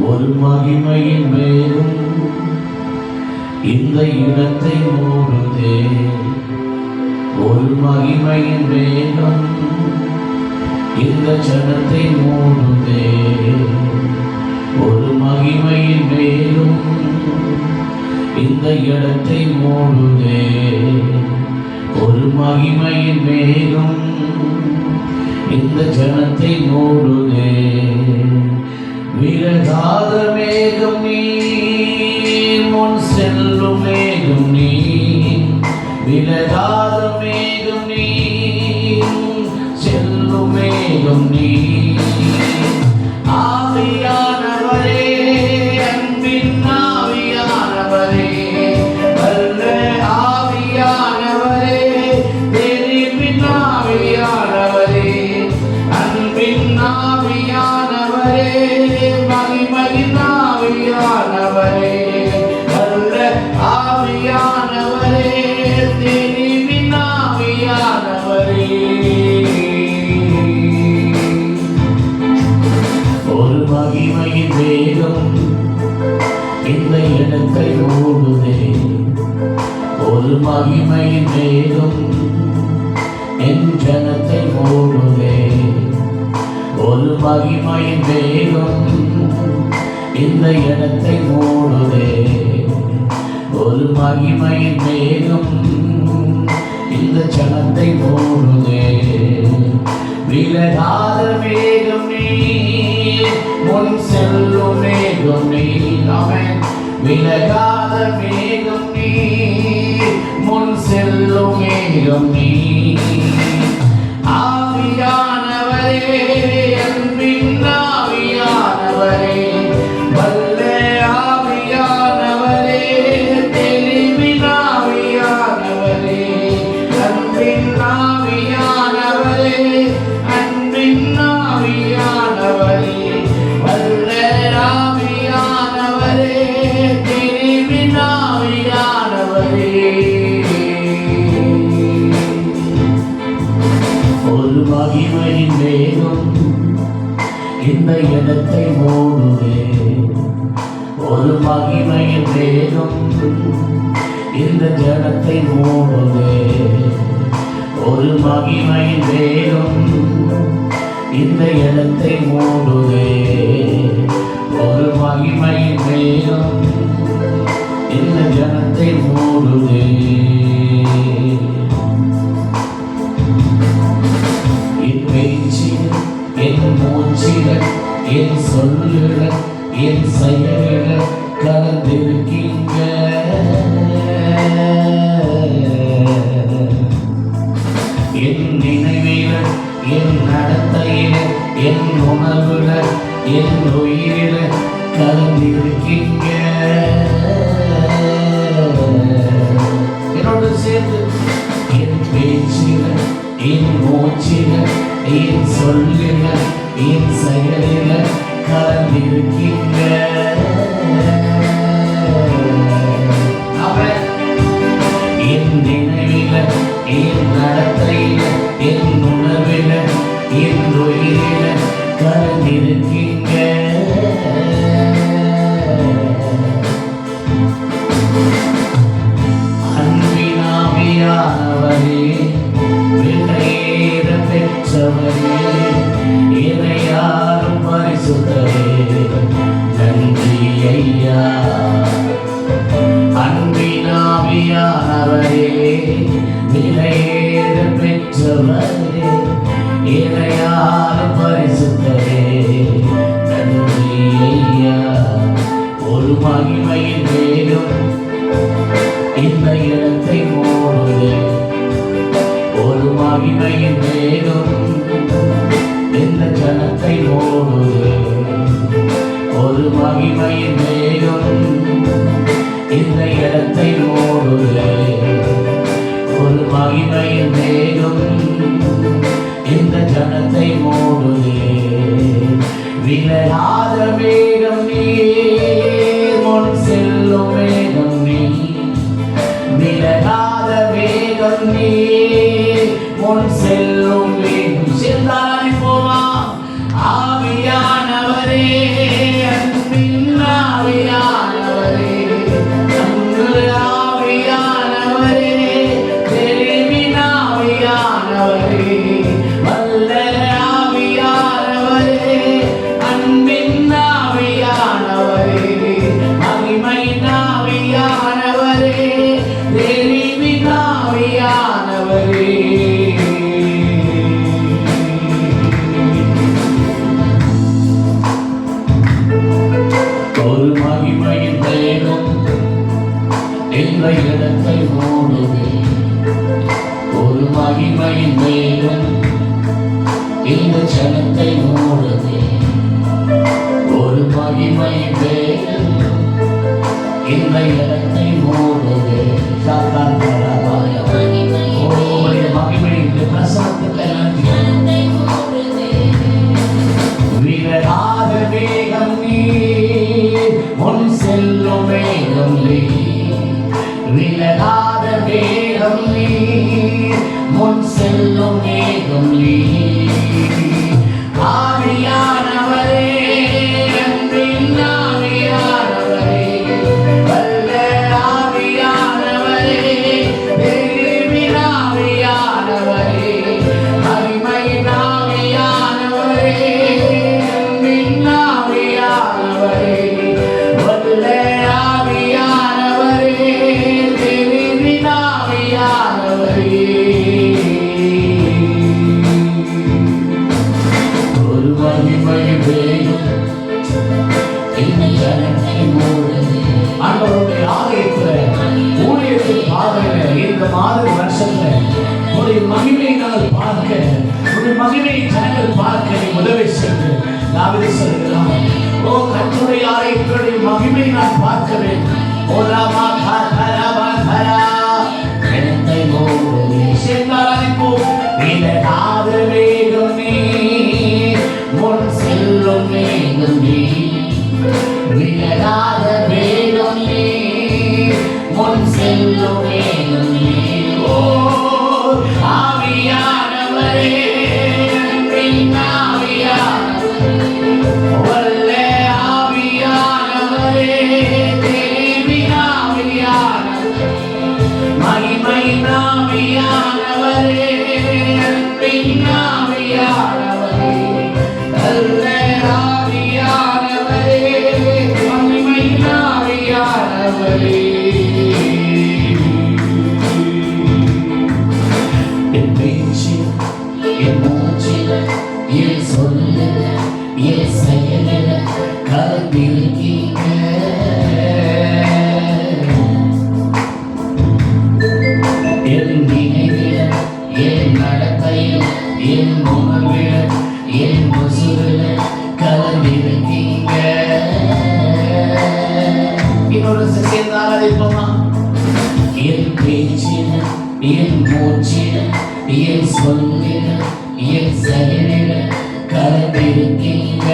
ஒரு மகிமையின் மேலும் இந்த இடத்தை மூடுதே. ஒரு மகிமையின் மேலும் இந்த ஜனத்தை மூடுதே. ஒரு மகிமையின் மேலும் இந்த இடத்தை மூடுதே. ஒரு மகிமையின் மேலும் இந்த ஜனத்தை மூடுதே. விலகாத மேகம் நீ, முன் செல்லும் மேகம் நீ. விலகாத மேகம் நீ, செல்லும் மேகம் நீ. ஆவியானவரே, அன்பின் ஆவியானவரே, வல்ல ஆவியானவரே, தெரிவின் ஆவியானவரே, அன்பின் ஆவியானவரே, மகிமையின் ஆவியானவரே, வல்ல ஆவியானவரே, தெரிவின் ஆவியானவரே. ஒரு மகிமையின் வேகம் இந்த இடத்தை மூடுதே. ஒரு மகிமையின் வேகம் என் ஜனத்தை மூடுதே. ஒரு மகிமையின் வேகம் இந்த இடத்தை மூடுதே. ஒரு மகிமையின் வேகம் இந்த ஜனத்தை மூடுதே. விலகாத மேகம் நீ, முன் செல்லும் மேகம் நீ. ஆமென். விலகாத மேகம் நீ, முன் செல்லும் மேகம் நீ. ஆவியானவரே, அன்பின் ஆவியானவரே, வல்ல ஆவியானவரே, தெளிவின் ஆவியானவரே, அன்பின் ஆவியானவரே, அன்பின் ஆவியானவரே, வல்ல ஆவியானவரே, தெளிவின் ஆவியானவரே. ஒரு மகிமையின் வேகம் இந்த இடத்தை மூடுதே. ஒரு மகிமையின் வேகம் இந்த ஜனத்தை மூடுதே. ஒரு மகிமையின் வேகம் இந்த இடத்தை மூடுதே. ஒரு மகிமையின் வேகம் இந்த ஜனத்தை மூடுதே. என் பேச்சில், என் மூச்சில், என் சொல்லில், என் செயலில் கலந்திருக்கீங்க. என் நினைவில், என் நடத்தையில், என் உணர்வில், என் உயிரில் கலந்திருக்கீங்க. என்னோடு சேர்ந்து என் பேச்சில், என் மூச்சில், என் சொல்லில், என் செயலில் கலந்திருக்கீங்க. என் நினைவில், என் நடத்தையில், என் உணர்வில், என் உயிரில் கலந்திருக்கீங்க. அன்பின் ஆவியானவரே, விலையேற பெற்றவரே, இணையாரும் பரிசுத்தரே, நன்றி ஐயா. அன்பின் ஆவியானவரே, விலையேற பெற்றவரே, இணையாரும் பரிசுத்தரே, நன்றி ஐயா. ஒரு மகிமையின் வேகம் இந்த இடத்தை மூடுதே. ஒரு மகிமையின் வேகம் இந்த ஜனத்தை மூடுதே. ஒரு மகிமையின் வேகம் இந்த இடத்தை மூடுதே. ஒரு மகிமையின் வேகம் இந்த ஜனத்தை மூடுதே. விலகாத வேகம் நீ, முன் செல்லும் வேகம் நீ. விலகாத வேகம் நீ, முன் செல்லும் வேகம். சேர்ந்தாடி போவா ஆவியானவரே, அன்பின் இந்த இடத்தை மூடுவே. ஒரு மகிமையின் மேகம் இந்த ஜனத்தை மூடுவே. ஒரு மகிமையின் மேகம் இந்த இடத்தை மூடுவே. மகிமையின் பிரசனத்தை விலகாத வேகம் நீர், முன் செல்லும் வேகம் நீர். விலகாத வேகம் நீர், முன் செல்லும் வேகம் நீர். ஆவியானவரே, அன்பின் ஆவியானவரே, வல்ல ஆவியானவரே, தெளிவின் ஆவியானவரே, மகிமையின் ஆவியானவரே, அன்பின் ஆவியானவரே, வல்ல ஆவியானவரே, தெளிவின் ஆவியானவரே. ஒரு மகிமை வேகம் இந்த ஜனத்தை மூடுது. ஆண்டவருடைய ஆலயத்தில் ஊழியத்தின் பாதையில இந்த மாத வருஷத்துல உடைய மகிமையை நாங்கள் பார்க்க, உடைய மகிமையை ஜனங்கள் பார்க்க நீ உதவி செய்து தாவீது சொல்கிறான், ஓ கர்த்தருடைய ஆலயத்துடைய மகிமையை நான் பார்க்கிறேன். ஓ ராமா கரமா கரா ஜனத்தை மூடுது. சேர்ந்தாராதிப்போ விலகாத வேகம் நீர், முன் செல்லும் வேகம் நீர். விலகாத வேகம் நீர், முன் செல்லும் வேகம் நீர். ஓ ஆவியானவரே, அன்பின் ஆவியானவரே, வல்ல ஆவியானவரே, தெளிவின் ஆவியானவரே, மகிமையின் ஆவியானவரே, அன்பின் ஆவியானவரே, வல்ல ஆவியானவரே, மகிமையின் ஆவியானவரே. என் பேச்சில், என் மூச்சில், என் சொல்லில், என் செயலில் கலந்திருக்கீங்க. என் நினைவில், என் நடத்தையில், என் உணர்வில், என் முசுரில் கலந்திருக்கீங்க. இன்னொரு சேர்ந்தால் அழைப்போமா? என் பேச்சில், என் மூச்சில், என் சொல்லில், என் செயலில் கலந்திருக்கீங்க.